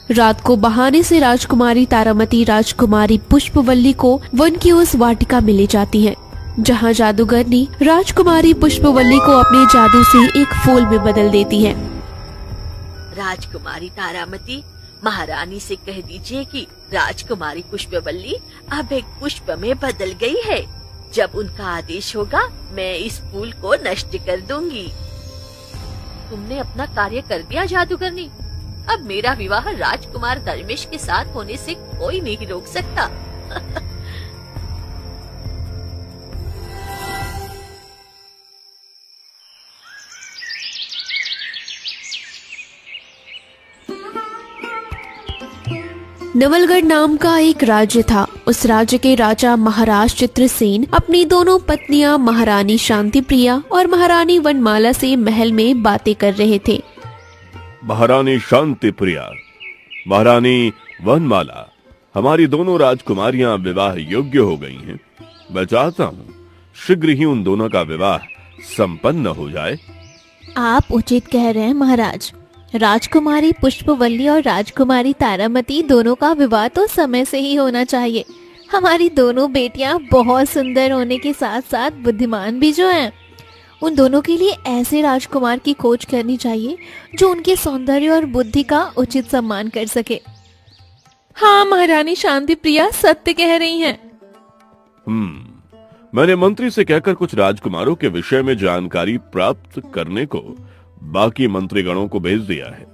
रात को बहाने से राजकुमारी तारामती राजकुमारी पुष्पवल्ली को वन की उस वाटिका में ले जाती है, जहाँ जादूगरनी राजकुमारी पुष्पवल्ली को अपने जादू से एक फूल में बदल देती है। राजकुमारी तारामती, महारानी से कह दीजिए कि राजकुमारी पुष्पवल्ली अब एक पुष्प में बदल गई है। जब उनका आदेश होगा मैं इस फूल को नष्ट कर दूंगी। तुमने अपना कार्य कर दिया जादूगरनी। अब मेरा विवाह राजकुमार धर्मेश के साथ होने से कोई नहीं रोक सकता। नवलगढ़ नाम का एक राज्य था। उस राज्य के राजा महाराज चित्रसेन अपनी दोनों पत्नियां महारानी शांतिप्रिया और महारानी वनमाला से महल में बातें कर रहे थे। महारानी शांतिप्रिया, महारानी वनमाला, हमारी दोनों राजकुमारियां विवाह योग्य हो गई हैं। मैं चाहता हूँ शीघ्र ही उन दोनों का विवाह संपन्न हो जाए। आप उचित कह रहे हैं महाराज। राजकुमारी पुष्पवल्ली और राजकुमारी तारामती दोनों का विवाह तो समय से ही होना चाहिए। हमारी दोनों बेटियां बहुत सुंदर होने के साथ साथ बुद्धिमान भी जो हैं। उन दोनों के लिए ऐसे राजकुमार की खोज करनी चाहिए जो उनके सौंदर्य और बुद्धि का उचित सम्मान कर सके। हाँ महारानी शांतिप्रिया सत्य कह रही हैं। मैंने मंत्री से कहकर कुछ राजकुमारों के विषय में जानकारी प्राप्त करने को बाकी मंत्रीगणों को भेज दिया है।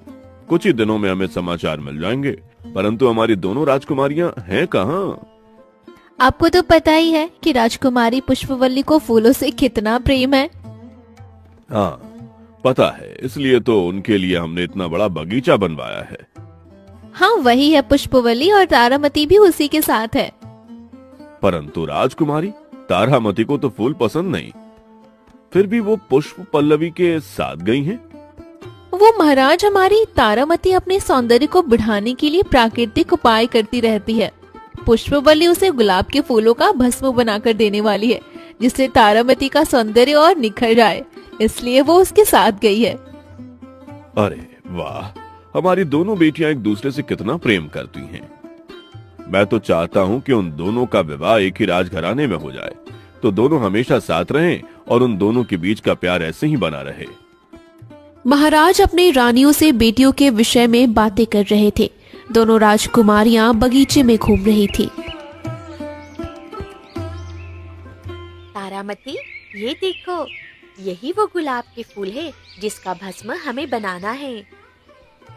कुछ ही दिनों में हमें समाचार मिल जाएंगे, परंतु हमारी दोनों राजकुमारियां हैं कहाँ? आपको तो पता ही है कि राजकुमारी पुष्पवल्ली को फूलों से कितना प्रेम है। हाँ पता है, इसलिए तो उनके लिए हमने इतना बड़ा बगीचा बनवाया है। हाँ वही है पुष्पवल्ली, और तारामती भी उसी के साथ है। परंतु राजकुमारी तारामती को तो फूल पसंद नहीं, फिर भी वो पुष्प पल्लवी के साथ गई हैं। वो महाराज, हमारी तारामती अपने सौंदर्य को बढ़ाने के लिए प्राकृतिक उपाय करती रहती है। पुष्पवल्ली उसे गुलाब के फूलों का भस्म बनाकर देने वाली है, जिससे तारामती का सौंदर्य और निखर जाए, इसलिए वो उसके साथ गई है। अरे वाह, हमारी दोनों बेटियां एक दूसरे से कितना प्रेम करती हैं। मैं तो चाहता हूँ कि उन दोनों का विवाह एक ही राजघराने में हो जाए, तो दोनों हमेशा साथ रहें और उन दोनों के बीच का प्यार ऐसे ही बना रहे। महाराज अपने रानियों से बेटियों के विषय में बातें कर रहे थे। दोनों राजकुमारियां बगीचे में घूम रही थी। तारामती, ये देखो, यही वो गुलाब के फूल है जिसका भस्म हमें बनाना है।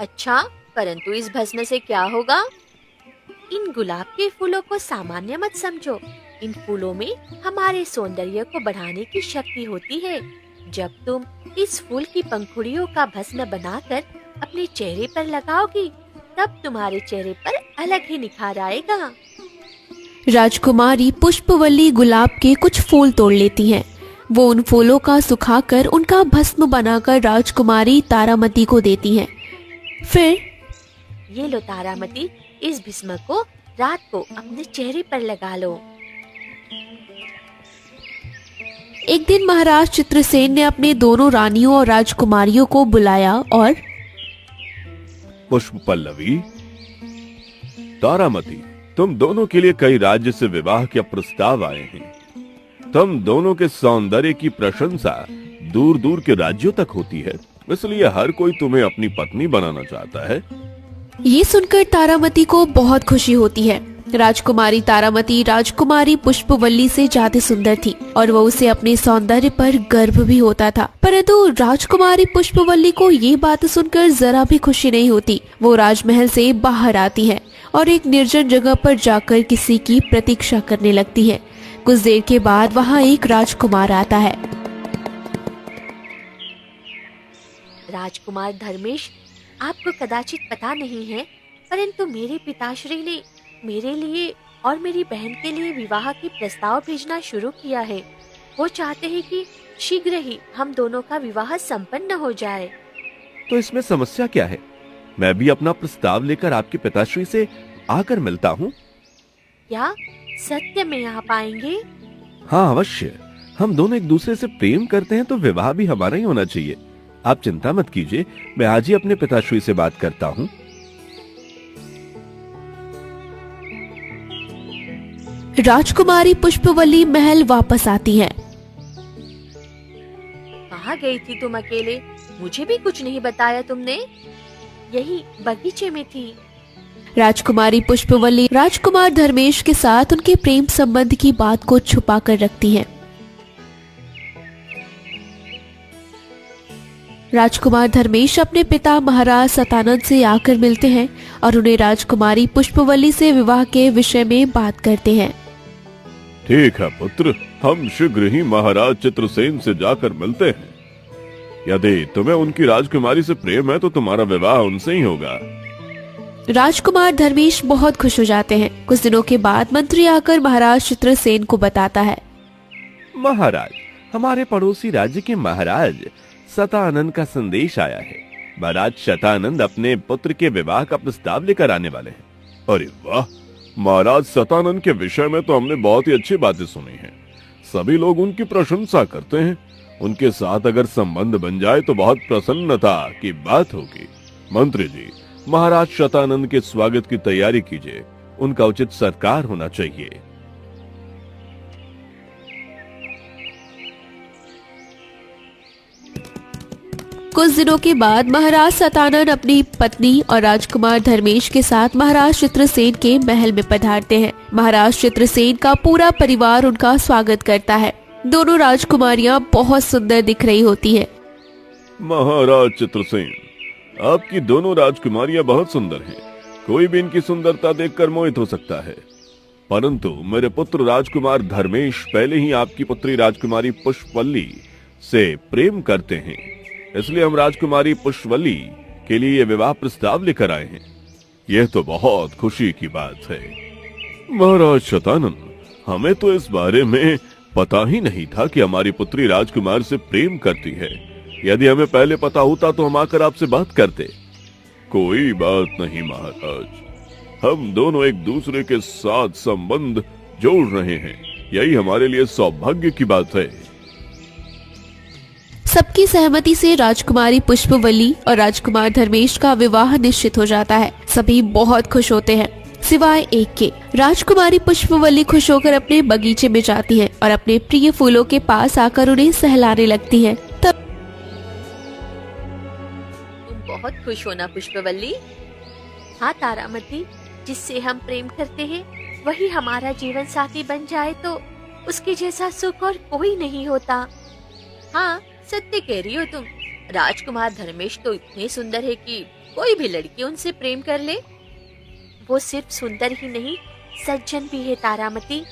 अच्छा, परंतु इस भस्म से क्या होगा? इन गुलाब के फूलों को सामान्य मत समझो। इन फूलों में हमारे सौंदर्य को बढ़ाने की शक्ति होती है। जब तुम इस फूल की पंखुड़ियों का भस्म बनाकर अपने चेहरे पर लगाओगी, तब तुम्हारे चेहरे पर अलग ही निखार आएगा। राजकुमारी पुष्पवल्ली गुलाब के कुछ फूल तोड़ लेती हैं। वो उन फूलों का सुखाकर उनका भस्म बनाकर राजकुमारी तारामती को देती हैं। फिर ये लो तारामती, इस भस्म को रात को अपने चेहरे पर लगा लो। एक दिन महाराज चित्रसेन ने अपने दोनों रानियों और राजकुमारियों को बुलाया और पुष्प पल्लवी, तारामती, तुम दोनों के लिए कई राज्य से विवाह के प्रस्ताव आए हैं। तुम दोनों के सौंदर्य की प्रशंसा दूर दूर के राज्यों तक होती है, इसलिए हर कोई तुम्हें अपनी पत्नी बनाना चाहता है। ये सुनकर तारामती को बहुत खुशी होती है। राजकुमारी तारामती राजकुमारी पुष्पवल्ली से ज्यादा सुंदर थी और वो उसे अपने सौंदर्य पर गर्व भी होता था। परंतु राजकुमारी पुष्पवल्ली को ये बात सुनकर जरा भी खुशी नहीं होती। वो राजमहल से बाहर आती है और एक निर्जन जगह पर जाकर किसी की प्रतीक्षा करने लगती है। कुछ देर के बाद वहाँ एक राजकुमार आता है। राजकुमार धर्मेश, आपको कदाचित पता नहीं है, परंतु मेरे पिताश्री ने मेरे लिए और मेरी बहन के लिए विवाह की प्रस्ताव भेजना शुरू किया है। वो चाहते हैं कि शीघ्र ही हम दोनों का विवाह संपन्न हो जाए। तो इसमें समस्या क्या है? मैं भी अपना प्रस्ताव लेकर आपके पिताश्री से आकर मिलता हूँ। क्या सत्य में आप आएंगे? हाँ अवश्य। हम दोनों एक दूसरे से प्रेम करते हैं तो विवाह भी हमारा ही होना चाहिए। आप चिंता मत कीजिए, मैं आज ही अपने पिताश्री से बात करता हूँ। राजकुमारी पुष्पवल्ली महल वापस आती है। कहाँ गई थी तुम अकेले? मुझे भी कुछ नहीं बताया तुमने। यही बगीचे में थी। राजकुमारी पुष्पवल्ली राजकुमार धर्मेश के साथ उनके प्रेम संबंध की बात को छुपा कर रखती हैं। राजकुमार धर्मेश अपने पिता महाराज सतानंद से आकर मिलते हैं और उन्हें राजकुमारी पुष्पवल्ली से विवाह के विषय में बात करते हैं। ठीक है पुत्र, हम शीघ्र ही महाराज चित्रसेन से जाकर मिलते हैं। यदि तुम्हें उनकी राजकुमारी से प्रेम है तो तुम्हारा विवाह उनसे ही होगा। राजकुमार धर्मेश बहुत खुश हो जाते हैं। कुछ दिनों के बाद मंत्री आकर महाराज चित्रसेन को बताता है, महाराज, हमारे पड़ोसी राज्य के महाराज सतानंद का संदेश आया है। महाराज शतानंद अपने पुत्र के विवाह का प्रस्ताव लेकर आने वाले हैं। अरे वाह, महाराज सतानंद के विषय में तो हमने बहुत ही अच्छी बातें सुनी हैं। सभी लोग उनकी प्रशंसा करते हैं। उनके साथ अगर संबंध बन जाए तो बहुत प्रसन्नता की बात होगी। मंत्री जी, महाराज शतानंद के स्वागत की तैयारी कीजिए। उनका उचित सत्कार होना चाहिए। कुछ दिनों के बाद महाराज सतानंद अपनी पत्नी और राजकुमार धर्मेश के साथ महाराज चित्रसेन के महल में पधारते हैं। महाराज चित्रसेन का पूरा परिवार उनका स्वागत करता है। दोनों राजकुमारियां बहुत सुंदर दिख रही होती हैं। महाराज चित्रसेन, आपकी दोनों राजकुमारियां बहुत सुंदर हैं। कोई भी इनकी सुंदरता देखकर मोहित हो सकता है। परंतु मेरे पुत्र राजकुमार धर्मेश पहले ही आपकी पुत्री राजकुमारी पुष्पवल्ली से प्रेम करते हैं। इसलिए हम राजकुमारी पुष्पवल्ली के लिए ये विवाह प्रस्ताव लेकर आए हैं। यह तो बहुत खुशी की बात है। महाराज शतानंद, हमें तो इस बारे में पता ही नहीं था कि हमारी पुत्री राजकुमार से प्रेम करती है। यदि हमें पहले पता होता तो हम आकर आपसे बात करते। कोई बात नहीं महाराज, हम दोनों एक दूसरे के साथ संबंध जोड़ रहे हैं। यही हमारे लिए सौभाग्य की बात है। सबकी सहमति से राजकुमारी पुष्पवल्ली और राजकुमार धर्मेश का विवाह निश्चित हो जाता है। सभी बहुत खुश होते हैं सिवाय एक के। राजकुमारी पुष्पवल्ली खुश होकर अपने बगीचे में जाती है और अपने प्रिय फूलों के पास आकर उन्हें सहलाने लगती है। तब तुम बहुत खुश हो ना पुष्पवल्ली? हाँ तारामती, जिससे हम प्रेम करते हैं वही हमारा जीवन साथी बन जाए तो उसके जैसा सुख और कोई नहीं होता। हाँ, सत्य कह रही हो तुम। राजकुमार धर्मेश तो इतने सुंदर है कि कोई भी लड़की उनसे प्रेम कर ले। वो सिर्फ सुंदर ही नहीं, सज्जन भी है तारामती।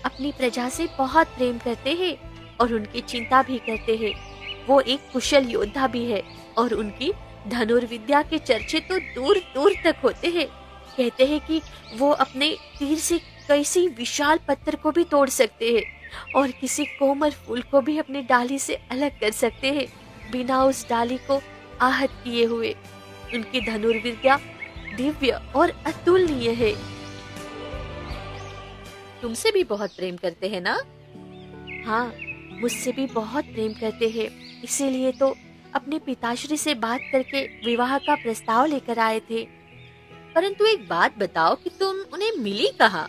अपनी प्रजा से बहुत प्रेम करते हैं और उनकी चिंता भी करते हैं। वो एक कुशल योद्धा भी है और उनकी धनुर्विद्या के चर्चे तो दूर दूर तक होते हैं। कहते हैं कि वो अपने तीर से कैसी विशाल पत्थर को भी तोड़ सकते हैं और किसी कोमल फूल को भी अपनी डाली से अलग कर सकते हैं बिना उस डाली को आहत किए हुए। उनकी धनुर्विद्या दिव्य और अतुलनीय है। तुमसे भी बहुत प्रेम करते हैं ना? हाँ, मुझसे भी बहुत प्रेम करते हैं। इसीलिए तो अपने पिताश्री से बात करके विवाह का प्रस्ताव लेकर आए थे। परंतु एक बात बताओ कि तुम उन्हें मिली कहाँ?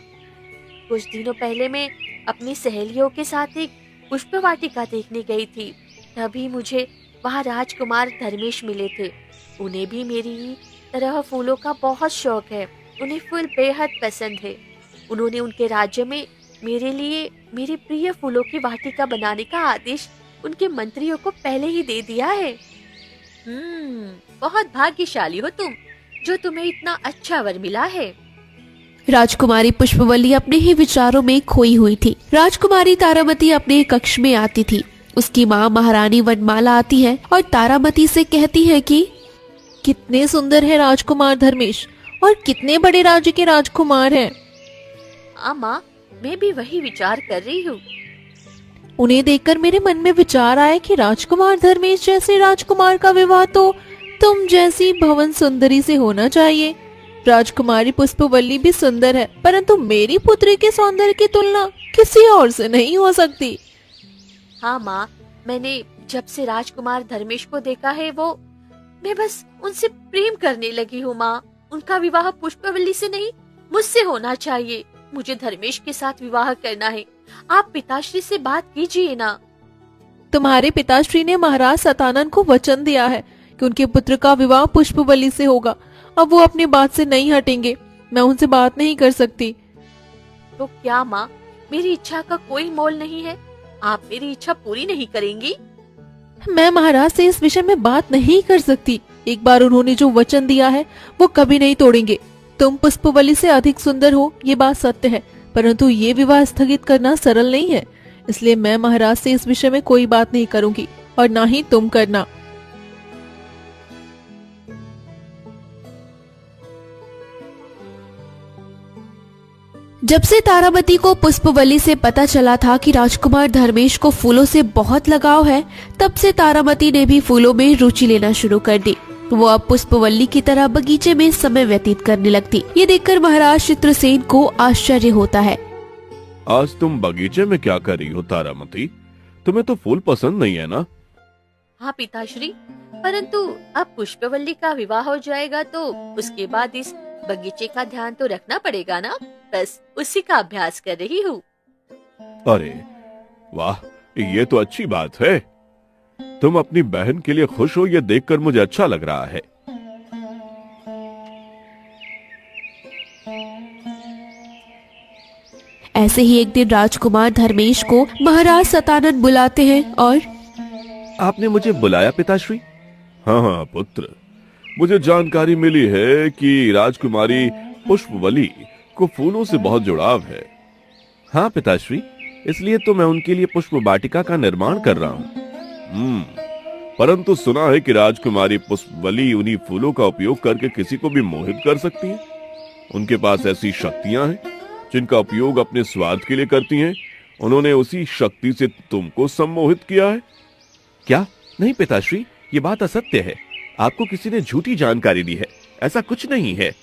कुछ दिनों पहले मैं अपनी सहेलियों के साथ एक पुष्प वाटिका देखने गई थी। तभी मुझे वहाँ राजकुमार धर्मेश मिले थे। उन्हें भी मेरी तरह फूलों का बहुत शौक है। उन्हें फूल बेहद पसंद है। उन्होंने उनके राज्य में मेरे लिए मेरे प्रिय फूलों की वाटिका बनाने का आदेश उनके मंत्रियों को पहले ही दे दिया है। बहुत भाग्यशाली हो तुम, जो तुम्हें इतना अच्छा वर मिला है। राजकुमारी पुष्पवल्ली अपने ही विचारों में खोई हुई थी। राजकुमारी तारामती अपने कक्ष में आती थी। उसकी माँ महारानी वनमाला आती है और तारामती से कहती है कि कितने सुंदर है राजकुमार धर्मेश और कितने बड़े राज्य के राजकुमार हैं। माँ, मैं भी वही विचार कर रही हूँ। उन्हें देखकर मेरे मन में विचार आया कि राजकुमार धर्मेश जैसे राजकुमार का विवाह तो तुम जैसी भवन सुंदरी से होना चाहिए। राजकुमारी पुष्पवल्ली भी सुंदर है, परंतु मेरी पुत्री के सौंदर्य की तुलना किसी और से नहीं हो सकती। हाँ माँ, मैंने जब से राजकुमार धर्मेश को देखा है मैं बस उनसे प्रेम करने लगी हूँ माँ। उनका विवाह पुष्पवल्ली से नहीं, मुझसे होना चाहिए। मुझे धर्मेश के साथ विवाह करना है। आप पिताश्री से बात कीजिए ना। तुम्हारे पिताश्री ने महाराज सतानंद को वचन दिया है कि उनके पुत्र का विवाह पुष्पवल्ली से होगा। अब वो अपनी बात से नहीं हटेंगे। मैं उनसे बात नहीं कर सकती। तो क्या माँ, मेरी इच्छा का कोई मोल नहीं है? आप मेरी इच्छा पूरी नहीं करेंगी? मैं महाराज से इस विषय में बात नहीं कर सकती। एक बार उन्होंने जो वचन दिया है वो कभी नहीं तोड़ेंगे। तुम पुष्पवल्ली से अधिक सुंदर हो, ये बात सत्य है, परंतु ये विवाह स्थगित करना सरल नहीं है। इसलिए मैं महाराज से इस विषय में कोई बात नहीं करूंगी और ना ही तुम करना। जब से तारामती को पुष्पवल्ली से पता चला था कि राजकुमार धर्मेश को फूलों से बहुत लगाव है, तब से तारामती ने भी फूलों में रुचि लेना शुरू कर दी। वो अब पुष्पवल्ली की तरह बगीचे में समय व्यतीत करने लगती। ये देखकर महाराज चित्रसेन को आश्चर्य होता है। आज तुम बगीचे में क्या कर रही हो तारामती? तुम्हें तो फूल पसंद नहीं है ना? हाँ पिताश्री, परंतु अब पुष्पवल्ली का विवाह हो जाएगा तो उसके बाद इस बगीचे का ध्यान तो रखना पड़ेगा ना। बस उसी का अभ्यास कर रही हूँ। अरे वाह, ये तो अच्छी बात है। तुम अपनी बहन के लिए खुश हो, ये देखकर मुझे अच्छा लग रहा है। ऐसे ही एक दिन राजकुमार धर्मेश को महाराज सतानंद बुलाते हैं और आपने मुझे बुलाया पिताश्री? हाँ पुत्र, मुझे जानकारी मिली है कि राजकुमारी पुष्पवल्ली को फूलों से बहुत जुड़ाव है। हाँ पिताश्री, इसलिए तो मैं उनके लिए पुष्प वाटिका का निर्माण कर रहा हूँ। परंतु सुना है कि राजकुमारी पुष्पवल्ली उन्हीं फूलों का उपयोग करके किसी को भी मोहित कर सकती है। उनके पास ऐसी शक्तियां हैं जिनका उपयोग अपने स्वार्थ के लिए करती हैं। उन्होंने उसी शक्ति से तुमको सम्मोहित किया है क्या? नहीं पिताश्री, ये बात असत्य है। आपको किसी ने झूठी जानकारी दी है। ऐसा कुछ नहीं है।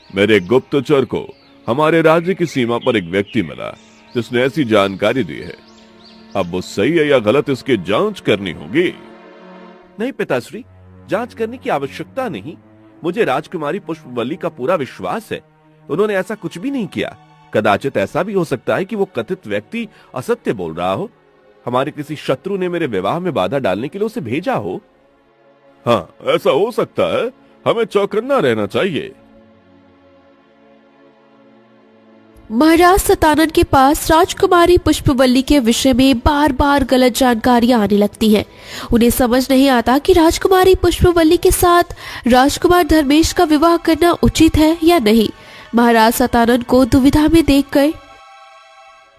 मेरे गुप्तचर को हमारे राज्य की सीमा पर एक व्यक्ति मिला जिसने ऐसी जानकारी दी है। अब वो सही है या गलत, इसकी जांच करनी होगी। नहीं पिताश्री, जांच करने की आवश्यकता नहीं। मुझे राजकुमारी पुष्पवल्ली का पूरा विश्वास है। उन्होंने ऐसा कुछ भी नहीं किया। कदाचित ऐसा भी हो सकता है कि वो कथित व्यक्ति असत्य बोल रहा हो। हमारे किसी शत्रु ने मेरे विवाह में बाधा डालने के लिए उसे भेजा हो। हाँ, ऐसा हो सकता है। हमें चौकन्ना रहना चाहिए। महाराज सतानंद के पास राजकुमारी पुष्पवल्ली के विषय में बार बार गलत जानकारियां आने लगती हैं। उन्हें समझ नहीं आता कि राजकुमारी पुष्पवल्ली के साथ राजकुमार धर्मेश का विवाह करना उचित है या नहीं। महाराज सतानंद को दुविधा में देख गए।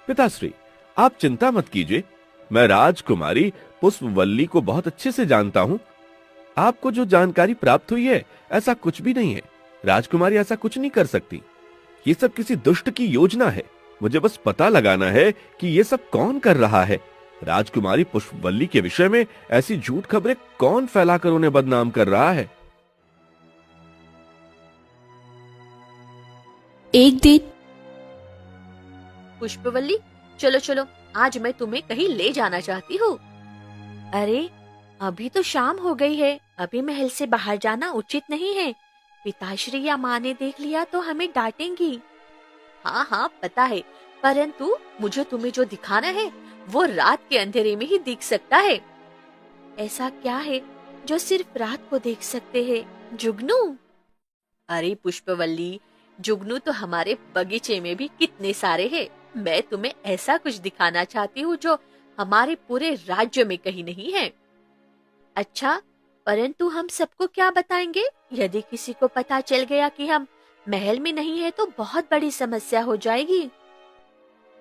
पिताश्री, आप चिंता मत कीजिए। मैं राजकुमारी पुष्पवल्ली को बहुत अच्छे से जानता हूँ। आपको जो जानकारी प्राप्त हुई है, ऐसा कुछ भी नहीं है। राजकुमारी ऐसा कुछ नहीं कर सकती। ये सब किसी दुष्ट की योजना है। मुझे बस पता लगाना है कि ये सब कौन कर रहा है। राजकुमारी पुष्पवल्ली के विषय में ऐसी झूठ खबरें कौन फैलाकर उन्हें बदनाम कर रहा है। एक दिन पुष्पवल्ली, चलो चलो, आज मैं तुम्हें कहीं ले जाना चाहती हूँ। अरे अभी तो शाम हो गई है। अभी महल से बाहर जाना उचित नहीं है। पिताश्री या माँ ने देख लिया तो हमें डांटेंगी। हाँ पता है, परंतु मुझे तुम्हें जो दिखाना है वो रात के अंधेरे में ही दिख सकता है। ऐसा क्या है जो सिर्फ रात को देख सकते हैं? जुगनू? अरे पुष्पवल्ली, जुगनू तो हमारे बगीचे में भी कितने सारे हैं। मैं तुम्हें ऐसा कुछ दिखाना चाहती हूँ जो हमारे पूरे राज्य में कहीं नहीं है। अच्छा, परंतु हम सबको क्या बताएंगे? यदि किसी को पता चल गया कि हम महल में नहीं है तो बहुत बड़ी समस्या हो जाएगी।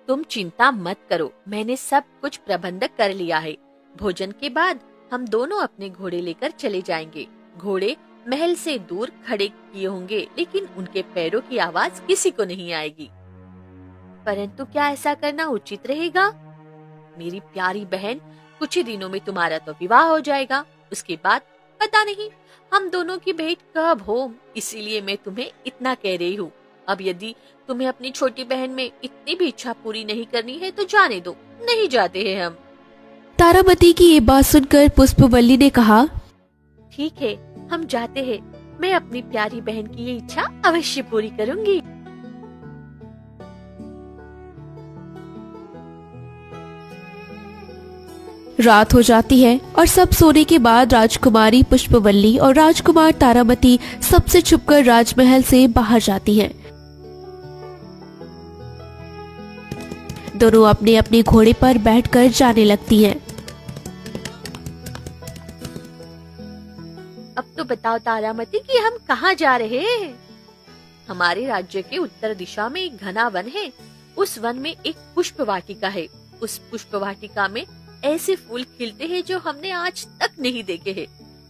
तुम चिंता मत करो, मैंने सब कुछ प्रबंधक कर लिया है। भोजन के बाद हम दोनों अपने घोड़े लेकर चले जाएंगे। घोड़े महल से दूर खड़े किए होंगे, लेकिन उनके पैरों की आवाज किसी को नहीं आएगी। परंतु क्या ऐसा करना उचित रहेगा? मेरी प्यारी बहन, कुछ ही दिनों में तुम्हारा तो विवाह हो जाएगा। उसके बाद पता नहीं हम दोनों की भेंट कब हो, इसीलिए मैं तुम्हें इतना कह रही हूँ। अब यदि तुम्हें अपनी छोटी बहन में इतनी भी इच्छा पूरी नहीं करनी है तो जाने दो, नहीं जाते हैं हम। तारामती की ये बात सुनकर पुष्पवल्ली ने कहा, ठीक है, हम जाते हैं। मैं अपनी प्यारी बहन की ये इच्छा अवश्य पूरी करूंगी। रात हो जाती है और सब सोने के बाद राजकुमारी पुष्पवल्ली और राजकुमार तारामती सबसे छुपकर राजमहल से बाहर जाती हैं। दोनों अपने अपने घोड़े पर बैठकर जाने लगती हैं। अब तो बताओ तारामती कि हम कहाँ जा रहे हैं? हमारे राज्य के उत्तर दिशा में एक घना वन है। उस वन में एक पुष्प वाटिका है। उस पुष्प वाटिका में ऐसे फूल खिलते हैं जो हमने आज तक नहीं देखे हैं।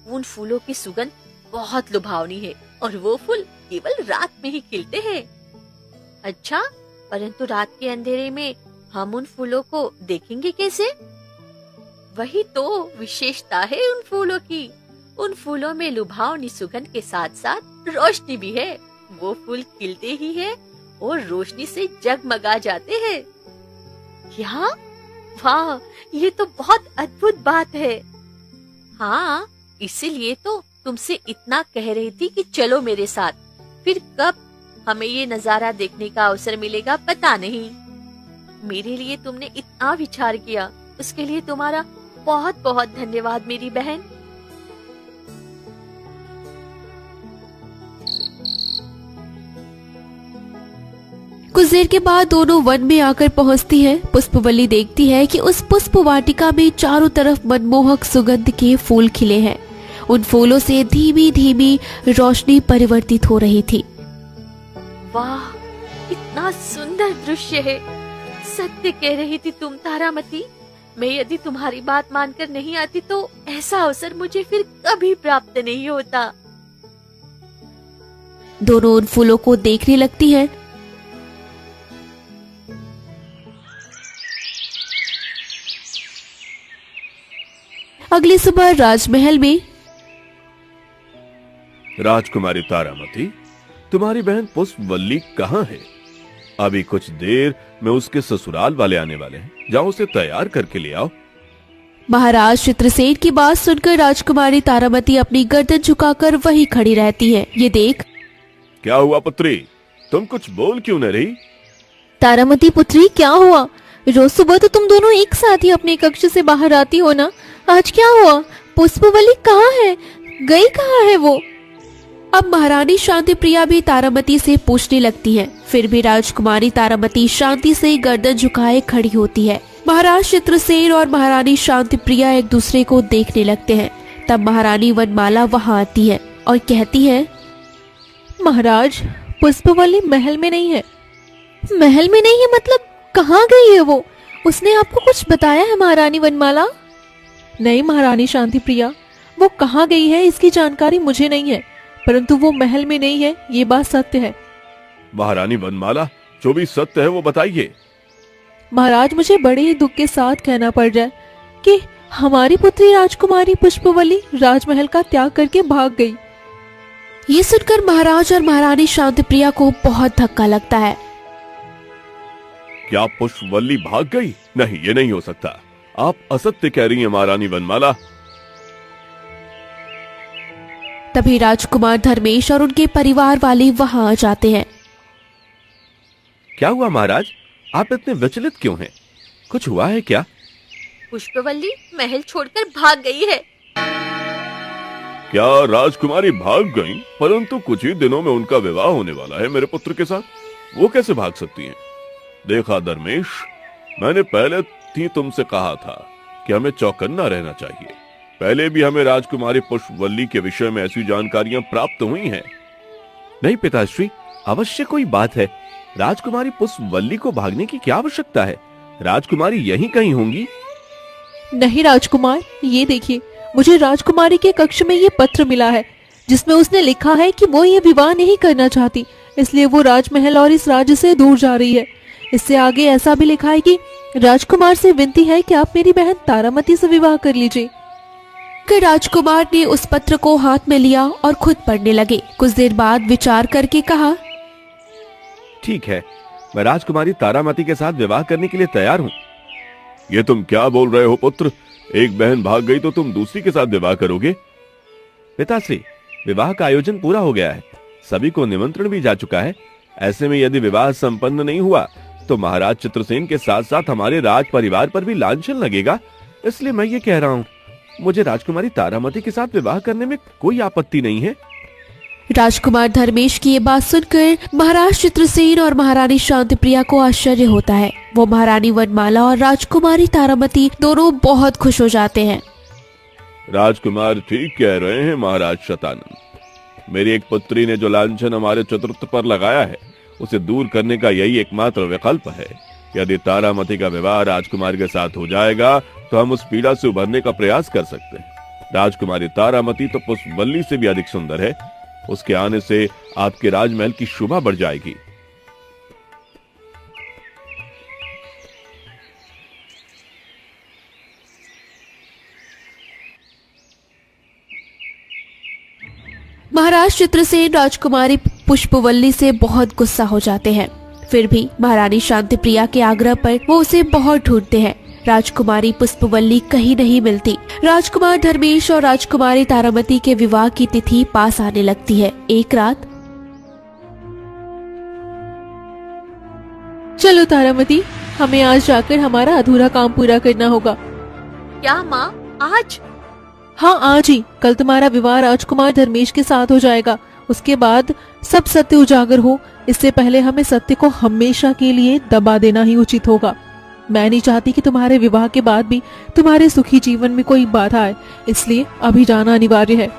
उन फूलों की सुगंध बहुत लुभावनी है और वो फूल केवल रात में ही खिलते हैं। अच्छा, परंतु रात के अंधेरे में हम उन फूलों को देखेंगे कैसे? वही तो विशेषता है उन फूलों की। उन फूलों में लुभावनी सुगंध के साथ साथ रोशनी भी है। वो फूल खिलते ही है और रोशनी से जगमगा जाते हैं। क्या? वाह, ये तो बहुत अद्भुत बात है। हाँ, इसीलिए तो तुमसे इतना कह रही थी कि चलो मेरे साथ। फिर कब हमें ये नजारा देखने का अवसर मिलेगा पता नहीं। मेरे लिए तुमने इतना विचार किया, उसके लिए तुम्हारा बहुत बहुत धन्यवाद मेरी बहन। कुछ देर के बाद दोनों वन में आकर पहुंचती है। पुष्पवल्ली देखती है कि उस पुष्प वाटिका में चारों तरफ मनमोहक सुगंध के फूल खिले हैं। उन फूलों से धीमी धीमी रोशनी परिवर्तित हो रही थी। वाह, इतना सुंदर दृश्य है। सत्य कह रही थी तुम तारामती। मैं यदि तुम्हारी बात मानकर नहीं आती तो ऐसा अवसर मुझे फिर कभी प्राप्त नहीं होता। दोनों उन फूलों को देखने लगती हैं। अगली सुबह राजमहल में। राजकुमारी तारामती, तुम्हारी बहन पुष्पवल्ली कहाँ है? अभी कुछ देर में उसके ससुराल वाले आने वाले हैं। जाओ उसे तैयार करके ले आओ। महाराज चित्रसेन की बात सुनकर राजकुमारी तारामती अपनी गर्दन झुकाकर वहीं खड़ी रहती है। ये देख। क्या हुआ पुत्री, तुम कुछ बोल क्यों न रही? तारामती पुत्री, क्या हुआ? रोज सुबह तो तुम दोनों एक साथ ही अपने कक्ष से बाहर आती हो ना, आज क्या हुआ? पुष्पवल्ली कहाँ है? गई कहाँ है वो? अब महारानी शांति प्रिया भी तारामती से पूछने लगती है। फिर भी राजकुमारी तारामती शांति से गर्दन झुकाए खड़ी होती है। महाराज चित्रसेन और महारानी शांति प्रिया एक दूसरे को देखने लगते हैं। तब महारानी वनमाला वहाँ आती है और कहती है, महाराज, पुष्पवल्ली महल में नहीं है। महल में नहीं है मतलब कहाँ गई है वो? उसने आपको कुछ बताया है महारानी वनमाला? नहीं महारानी शांति प्रिया, वो कहाँ गई है इसकी जानकारी मुझे नहीं है, परंतु वो महल में नहीं है, ये बात सत्य है। महारानी वनमाला, जो भी सत्य है वो बताइए। महाराज, मुझे बड़े ही दुख के साथ कहना पड़ जाए कि हमारी पुत्री राजकुमारी पुष्पवल्ली राजमहल का त्याग करके भाग गई। ये सुनकर महाराज और महारानी शांति प्रिया को बहुत धक्का लगता है। क्या पुष्पवल्ली भाग गई? नहीं, ये नहीं हो सकता। आप असत्य कह रही हैं महारानी वनमाला। तभी राजकुमार धर्मेश और उनके परिवार वाले वहां आ जाते हैं। क्या हुआ महाराज, आप इतने विचलित क्यों हैं? कुछ हुआ है क्या? पुष्पवल्ली महल छोड़कर भाग गई है। क्या राजकुमारी भाग गईं? परंतु कुछ ही दिनों में उनका विवाह होने वाला है मेरे पुत्र के साथ। वो कैसे भाग सकती हैं? देखा धर्मेश, मैंने पहले ही तुमसे कहा था कि हमें चौकन्ना रहना चाहिए। पहले भी हमें राजकुमारी पुष्पवल्ली के विषय में ऐसी जानकारियां प्राप्त हुई हैं। नहीं पिताश्री, अवश्य कोई बात है। राजकुमारी पुष्पवल्ली को भागने की क्या आवश्यकता है? राजकुमारी यहीं कहीं होंगी। नहीं राजकुमार, ये देखिए, मुझे राजकुमारी के कक्ष में ये पत्र मिला है जिसमें उसने लिखा है कि वो ये विवाह नहीं करना चाहती, इसलिए वो राजमहल और इस राज्य से दूर जा रही है। इससे आगे ऐसा भी लिखा है कि राजकुमार से विनती है कि आप मेरी बहन तारामती से विवाह कर लीजिए। राजकुमार ने उस पत्र को हाथ में लिया और खुद पढ़ने लगे। कुछ देर बाद विचार करके कहा, ठीक है, मैं राजकुमारी तारामती के साथ विवाह करने के लिए तैयार हूँ। ये तुम क्या बोल रहे हो पुत्र? एक बहन भाग गई तो तुम दूसरी के साथ विवाह करोगे? पिताश्री, विवाह का आयोजन पूरा हो गया है, सभी को निमंत्रण भी जा चुका है। ऐसे में यदि विवाह संपन्न नहीं हुआ तो महाराज चित्रसेन के साथ साथ हमारे राज परिवार पर भी लांछन लगेगा। इसलिए मैं ये कह रहा हूँ, मुझे राजकुमारी तारामती के साथ विवाह करने में कोई आपत्ति नहीं है। राजकुमार धर्मेश की ये बात सुनकर महाराज चित्रसेन और महारानी शांतिप्रिया को आश्चर्य होता है। वो महारानी वनमाला और राजकुमारी तारामती दोनों बहुत खुश हो जाते हैं। राजकुमार ठीक कह रहे हैं महाराज शतानंद। मेरी एक पुत्री ने जो लांछन हमारे चतुर्थ पर लगाया है, उसे दूर करने का यही एकमात्र विकल्प है। यदि तारामती का विवाह राजकुमार के साथ हो जाएगा तो हम उस पीड़ा से उभरने का प्रयास कर सकते हैं। राजकुमारी तारामती तो पुष्पवल्ली से भी अधिक सुंदर है। उसके आने से आपके राजमहल की शोभा बढ़ जाएगी। महाराज चित्रसेन राजकुमारी पुष्पवल्ली से बहुत गुस्सा हो जाते हैं। फिर भी महारानी शांतिप्रिया के आग्रह पर वो उसे बहुत ढूंढते हैं। राजकुमारी पुष्पवल्ली कहीं नहीं मिलती। राजकुमार धर्मेश और राजकुमारी तारामती के विवाह की तिथि पास आने लगती है। एक रात, चलो तारामती, हमें आज जाकर हमारा अधूरा काम पूरा करना होगा। क्या माँ, आज? हाँ, आज ही। कल तुम्हारा विवाह राजकुमार धर्मेश के साथ हो जाएगा। उसके बाद सब सत्य उजागर हो, इससे पहले हमें सत्य को हमेशा के लिए दबा देना ही उचित होगा। मैं नहीं चाहती कि तुम्हारे विवाह के बाद भी तुम्हारे सुखी जीवन में कोई बाधा आए, इसलिए अभी जाना अनिवार्य है।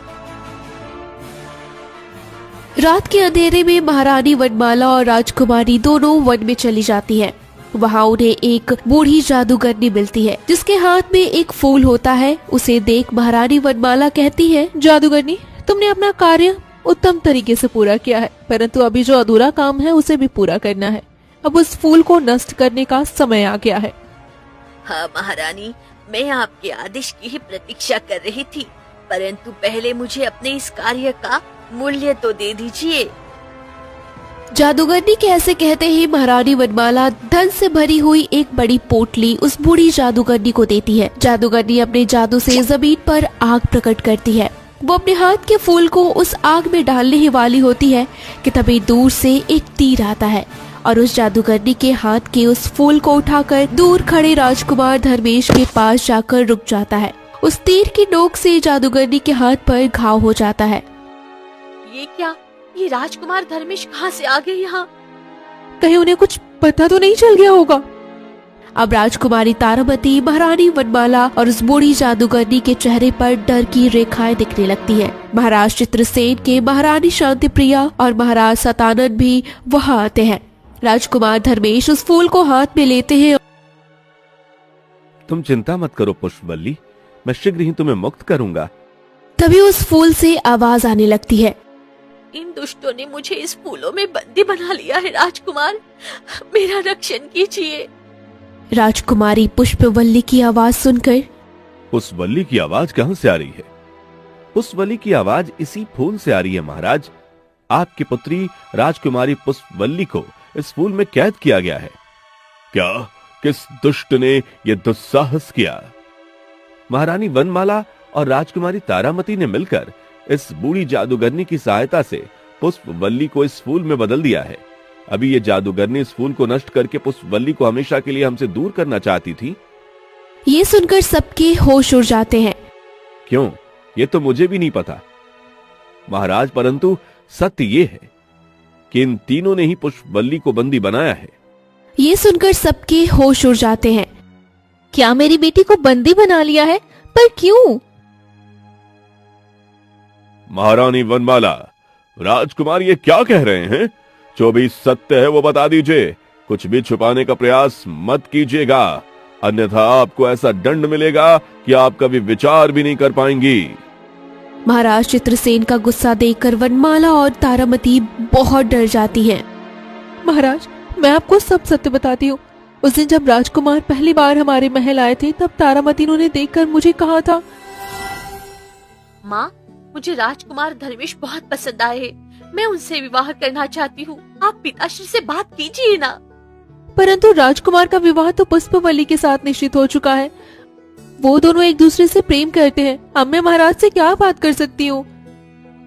रात के अंधेरे में महारानी वनमाला और राजकुमारी दोनों वन में चली जाती है। वहाँ उन्हें एक बूढ़ी जादूगरनी मिलती है जिसके हाथ में एक फूल होता है। उसे देख महारानी वनमाला कहती है, जादूगरनी, तुमने अपना कार्य उत्तम तरीके से पूरा किया है, परंतु अभी जो अधूरा काम है उसे भी पूरा करना है। अब उस फूल को नष्ट करने का समय आ गया है। हाँ महारानी, मैं आपके आदेश की ही प्रतीक्षा कर रही थी, परंतु पहले मुझे अपने इस कार्य का मूल्य तो दे दीजिए। जादूगरनी के ऐसे कहते ही महारानी वनमाला धन से भरी हुई एक बड़ी पोटली उस बूढ़ी जादूगरनी को देती है। जादूगरनी अपने जादू से जमीन पर आग प्रकट करती है। वो अपने हाथ के फूल को उस आग में डालने ही वाली होती है कि तभी दूर से एक तीर आता है और उस जादूगरनी के हाथ के उस फूल को उठाकर दूर खड़े राजकुमार धर्मेश के पास जाकर रुक जाता है। उस तीर की नोक से जादूगरनी के हाथ पर घाव हो जाता है। ये क्या? ये राजकुमार धर्मेश कहाँ से आ गए यहाँ? कहीं उन्हें कुछ पता तो नहीं चल गया होगा? अब राजकुमारी तारामती, महारानी वनमाला और उस बूढ़ी जादूगरनी के चेहरे पर डर की रेखाएं दिखने लगती है। महाराज चित्रसेन के महारानी शांतिप्रिया और महाराज शतानंद भी वहाँ आते हैं। राजकुमार धर्मेश उस फूल को हाथ में लेते हैं। तुम चिंता मत करो पुष्पवल्ली, मैं शीघ्र ही तुम्हें मुक्त करूंगा। तभी उस फूल से आवाज आने लगती है, इन दुष्टों ने मुझे इस फूलों में बंदी बना लिया है। राजकुमार, मेरा रक्षण कीजिए। राजकुमारी पुष्पवल्ली की आवाज सुनकर, पुष्पवल्ली की आवाज कहाँ से आ रही है? पुष्पवल्ली की आवाज इसी फूल से आ रही है महाराज। आपकी पुत्री राजकुमारी पुष्पवल्ली को इस फूल में कैद किया गया है। क्या? किस दुष्ट ने यह दुस्साहस किया? महारानी वनमाला और राजकुमारी तारामती ने मिलकर इस बूढ़ी जादूगरनी की सहायता से पुष्पवल्ली को इस फूल में बदल दिया है। अभी ये जादूगरनी इस फूल को नष्ट करके पुष्पवल्ली को हमेशा के लिए हमसे दूर करना चाहती थी। ये सुनकर सबके होश उड़ जाते हैं। क्यों? ये तो मुझे भी नहीं पता महाराज, परंतु सत्य ये है कि इन तीनों ने ही पुष्पवल्ली को बंदी बनाया है। ये सुनकर सबके होश उड़ जाते हैं। क्या मेरी बेटी को बंदी बना लिया है? पर क्यों? महारानी वनमाला, राजकुमार ये क्या कह रहे हैं? जो भी सत्य है वो बता दीजिए। कुछ भी छुपाने का प्रयास मत कीजिएगा, अन्यथा आपको ऐसा दंड मिलेगा कि आप कभी विचार भी नहीं कर पाएंगी। महाराज चित्रसेन का गुस्सा देखकर वनमाला और तारामती बहुत डर जाती हैं। महाराज, मैं आपको सब सत्य बताती हूँ। उस दिन जब राजकुमार पहली बार हमारे महल आए थे, तब तारामती ने उन्हें देखकर मुझे कहा था, माँ, मुझे राजकुमार धर्मेश बहुत पसंद आए। मैं उनसे विवाह करना चाहती हूँ। आप पिताश्री से बात कीजिए ना। परंतु राजकुमार का विवाह तो पुष्पवल्ली के साथ निश्चित हो चुका है। वो दोनों एक दूसरे से प्रेम करते हैं। अब मैं महाराज से क्या बात कर सकती हूँ?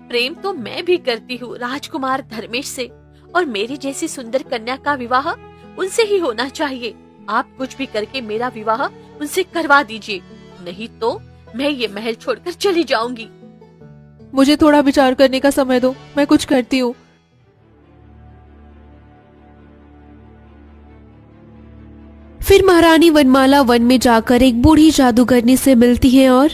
प्रेम तो मैं भी करती हूँ राजकुमार धर्मेश से, और मेरी जैसी सुंदर कन्या का विवाह उनसे ही होना चाहिए। आप कुछ भी करके मेरा विवाह उनसे करवा दीजिए। नहीं तो मैं ये महल छोड़कर चली जाऊंगी। मुझे थोड़ा विचार करने का समय दो, मैं कुछ करती हूँ। फिर महारानी वनमाला वन में जाकर एक बूढ़ी जादूगरनी से मिलती है और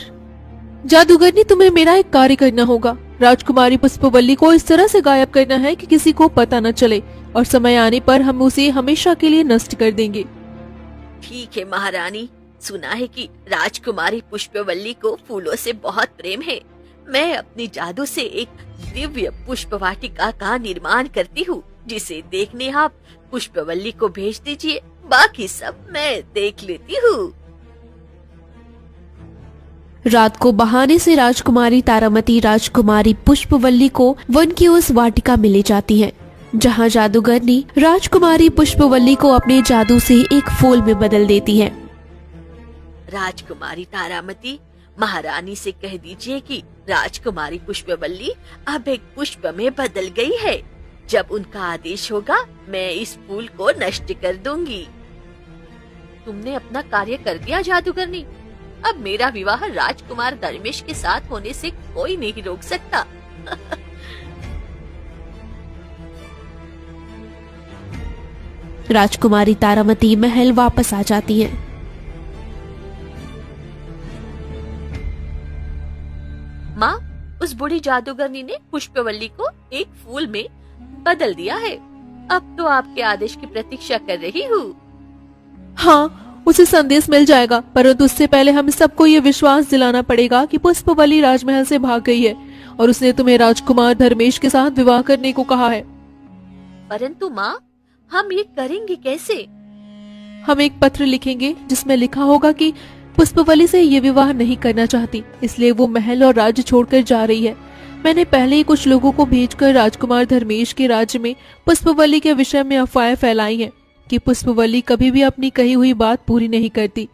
जादूगरनी, तुम्हें मेरा एक कार्य करना होगा। राजकुमारी पुष्पवल्ली को इस तरह से गायब करना है कि किसी को पता न चले, और समय आने पर हम उसे हमेशा के लिए नष्ट कर देंगे। ठीक है महारानी, सुना है कि राजकुमारी पुष्पवल्ली को फूलों से बहुत प्रेम है। मैं अपनी जादू से एक दिव्य पुष्प वाटिका का निर्माण करती हूँ, जिसे देखने आप पुष्पवल्ली को भेज दीजिए, बाकी सब मैं देख लेती हूँ। रात को बहाने से राजकुमारी तारामती राजकुमारी पुष्पवल्ली को वन की उस वाटिका में ले जाती है, जहाँ जादूगरनी राजकुमारी पुष्पवल्ली को अपने जादू से एक फूल में बदल देती है। राजकुमारी तारामती, महारानी से कह दीजिए कि राजकुमारी पुष्पवल्ली अब एक पुष्प में बदल गई है। जब उनका आदेश होगा, मैं इस फूल को नष्ट कर दूंगी। तुमने अपना कार्य कर दिया जादूगरनी। अब मेरा विवाह राजकुमार धर्मेश के साथ होने से कोई नहीं रोक सकता। राजकुमारी तारामती महल वापस आ जाती है। माँ, उस बूढ़ी जादूगरनी ने पुष्पवल्ली को एक फूल में बदल दिया है। अब तो आपके आदेश की प्रतीक्षा कर रही हूँ। हाँ, उसे संदेश मिल जाएगा, परंतु उससे पहले हम सबको ये विश्वास दिलाना पड़ेगा कि पुष्पवल्ली राजमहल से भाग गई है और उसने तुम्हें राजकुमार धर्मेश के साथ विवाह करने को कहा है। परंतु माँ, हम ये करेंगे कैसे? हम एक पत्र लिखेंगे जिसमें लिखा होगा कि पुष्पवल्ली से ये विवाह नहीं करना चाहती, इसलिए वो महल और राज्य छोड़कर जा रही है। मैंने पहले ही कुछ लोगों को भेजकर राजकुमार धर्मेश के राज्य में पुष्पवल्ली के विषय में अफवाहें फैलाई हैं कि पुष्पवल्ली कभी भी अपनी कही हुई बात पूरी नहीं करती।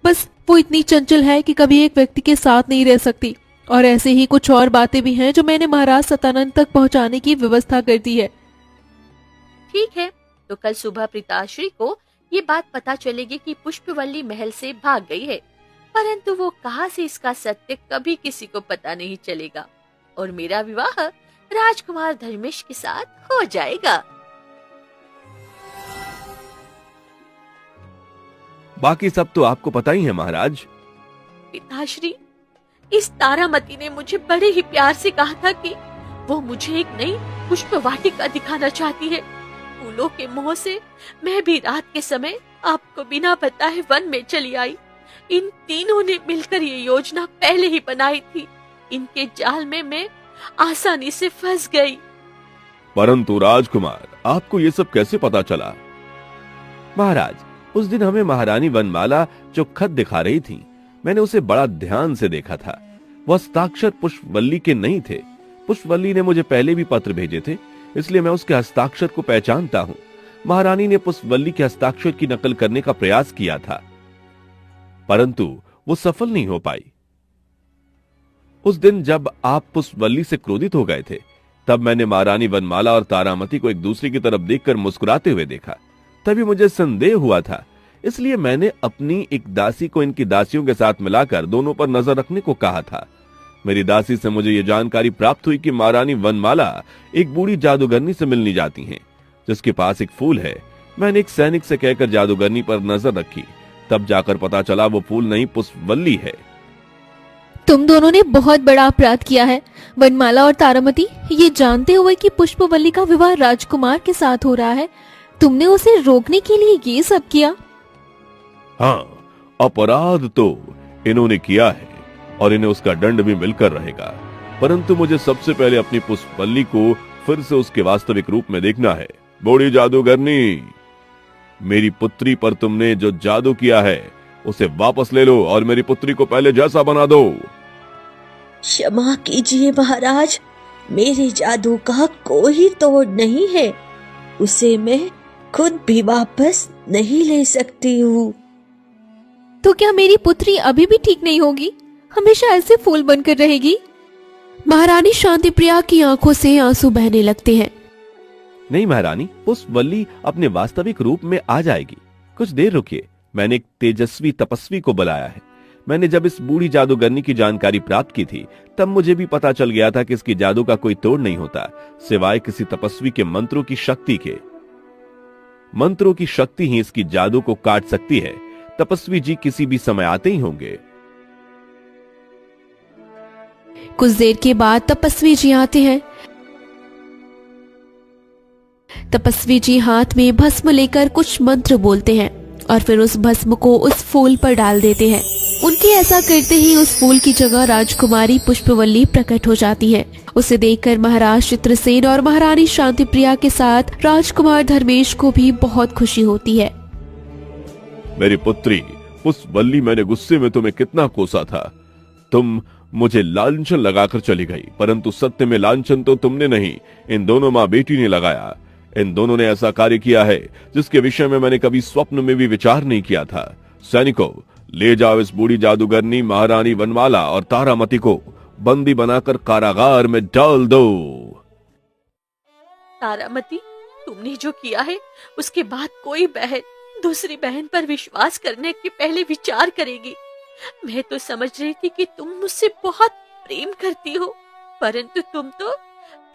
बस वो इतनी चंचल है कि कभी एक व्यक्ति के साथ नहीं रह सकती, और ऐसे ही कुछ और बातें भी हैं जो मैंने महाराज सतानंद तक पहुंचाने की व्यवस्था कर दी है। ठीक है, तो कल सुबह पिताश्री को ये बात पता चलेगी कि पुष्पवल्ली महल से भाग गई है, परंतु वो कहाँ से, इसका सत्य कभी किसी को पता नहीं चलेगा और मेरा विवाह राजकुमार धर्मेश के साथ हो जाएगा। बाकी सब तो आपको पता ही है महाराज। पिताश्री, इस तारामती ने मुझे बड़े ही प्यार से कहा था कि वो मुझे एक नई पुष्प वाटिका दिखाना चाहती है। फूलों के मोह से मैं भी रात के समय आपको बिना बताए वन में चली आई। इन तीनों ने मिलकर ये योजना पहले ही बनाई थी। इनके जाल में मैं आसानी से फंस गई। परंतु राजकुमार, आपको ये सब कैसे पता चला? महाराज, उस दिन हमें महारानी वनमाला जो खत दिखा रही थी, मैंने उसे बड़ा ध्यान से देखा था। वह हस्ताक्षर पुष्पवल्ली के नहीं थे। पुष्पवल्ली ने मुझे पहले भी पत्र भेजे थे, इसलिए मैं उसके हस्ताक्षर को पहचानता हूँ। महारानी ने पुष्पवल्ली के हस्ताक्षर की नकल करने का प्रयास किया था, परंतु वो सफल नहीं हो पाई। उस दिन जब आप पुष्पवल्ली से क्रोधित हो गए थे, तब मैंने महारानी वनमाला और तारामती को एक दूसरे की तरफ देखकर मुस्कुराते हुए देखा। तभी मुझे संदेह हुआ था, इसलिए मैंने अपनी एक दासी को इनकी दासियों के साथ मिलाकर दोनों पर नजर रखने को कहा था। मेरी दासी से मुझे ये जानकारी प्राप्त हुई कि महारानी वनमाला एक बूढ़ी जादूगरनी से मिलने जाती हैं, जिसके पास एक फूल है। मैंने एक सैनिक से कहकर जादूगरनी पर नजर रखी, तब जाकर पता चला वो फूल नहीं पुष्पवल्ली है। तुम दोनों ने बहुत बड़ा अपराध किया है। वनमाला और तारामती, ये जानते हुए कि पुष्पवल्ली का विवाह राजकुमार के साथ हो रहा है, तुमने उसे रोकने के लिए ये सब किया। हाँ, अपराध तो इन्होंने किया है और इन्हें उसका दंड भी मिलकर रहेगा, परंतु मुझे सबसे पहले अपनी पुष्पवल्ली को फिर से उसके वास्तविक रूप में देखना है। बूढ़ी जादूगरनी, मेरी पुत्री पर तुमने जो जादू किया है उसे वापस ले लो और मेरी पुत्री को पहले जैसा बना दो। क्षमा कीजिए महाराज, मेरे जादू का कोई तोड़ नहीं है। उसे मैं खुद भी वापस नहीं ले सकती हूँ। तो क्या मेरी पुत्री अभी भी ठीक नहीं होगी? हमेशा ऐसे फूल बनकर रहेगी? महारानी शांतिप्रिया की आंखों से आंसू बहने लगते हैं। नहीं महारानी, पुष्पवल्ली अपने वास्तविक रूप में आ जाएगी। कुछ देर रुकिए, मैंने एक तेजस्वी तपस्वी को बुलाया है। मैंने जब इस बूढ़ी जादूगरनी की जानकारी प्राप्त की थी तब मुझे भी पता चल गया था कि इसकी जादू का कोई तोड़ नहीं होता सिवाय किसी तपस्वी के मंत्रों की शक्ति के। मंत्रों की शक्ति ही इसकी जादू को काट सकती है। तपस्वी जी किसी भी समय आते ही होंगे। कुछ देर के बाद तपस्वी जी आते हैं। तपस्वी जी हाथ में भस्म लेकर कुछ मंत्र बोलते हैं और फिर उस भस्म को उस फूल पर डाल देते हैं। उनके ऐसा करते ही उस फूल की जगह राजकुमारी पुष्पवल्ली प्रकट हो जाती है। उसे देखकर महाराज चित्रसेन और महारानी शांतिप्रिया के साथ राजकुमार धर्मेश को भी बहुत खुशी होती है। मेरी पुत्री पुष्पवल्ली, मैंने गुस्से में तुम्हें कितना कोसा था। तुम मुझे लांछन लगाकर चली गई, परंतु सत्य में लांछन तो तुमने नहीं, इन दोनों माँ बेटी ने लगाया। इन दोनों ने ऐसा कार्य किया है जिसके विषय में मैंने कभी स्वप्न में भी विचार नहीं किया था। सैनिकों, ले जाओ इस बूढ़ी जादूगरनी महारानी वनमाला और तारामती को बंदी बनाकर कारागार में डाल दो। तारामती, तुमने जो किया है उसके बाद कोई बहन दूसरी बहन पर विश्वास करने के पहले विचार करेगी। मैं तो समझ रही थी कि तुम मुझसे बहुत प्रेम करती हो, परंतु तुम तो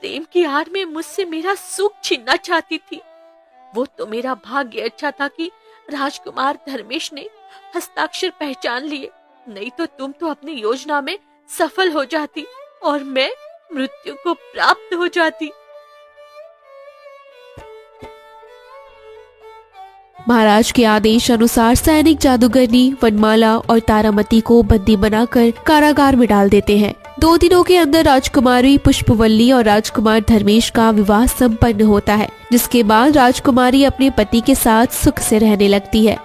प्रेम की आड़ में मुझसे मेरा सुख छीनना चाहती थी। वो तो मेरा भाग्य अच्छा था कि राजकुमार धर्मेश ने हस्ताक्षर पहचान लिए, नहीं तो तुम तो अपनी योजना में सफल हो जाती और मैं मृत्यु को प्राप्त हो जाती। महाराज के आदेश अनुसार सैनिक जादूगरनी वनमाला और तारामती को बंदी बनाकर कारागार में डाल देते हैं। 2 दिनों के अंदर राजकुमारी पुष्पवल्ली और राजकुमार धर्मेश का विवाह संपन्न होता है, जिसके बाद राजकुमारी अपने पति के साथ सुख से रहने लगती है।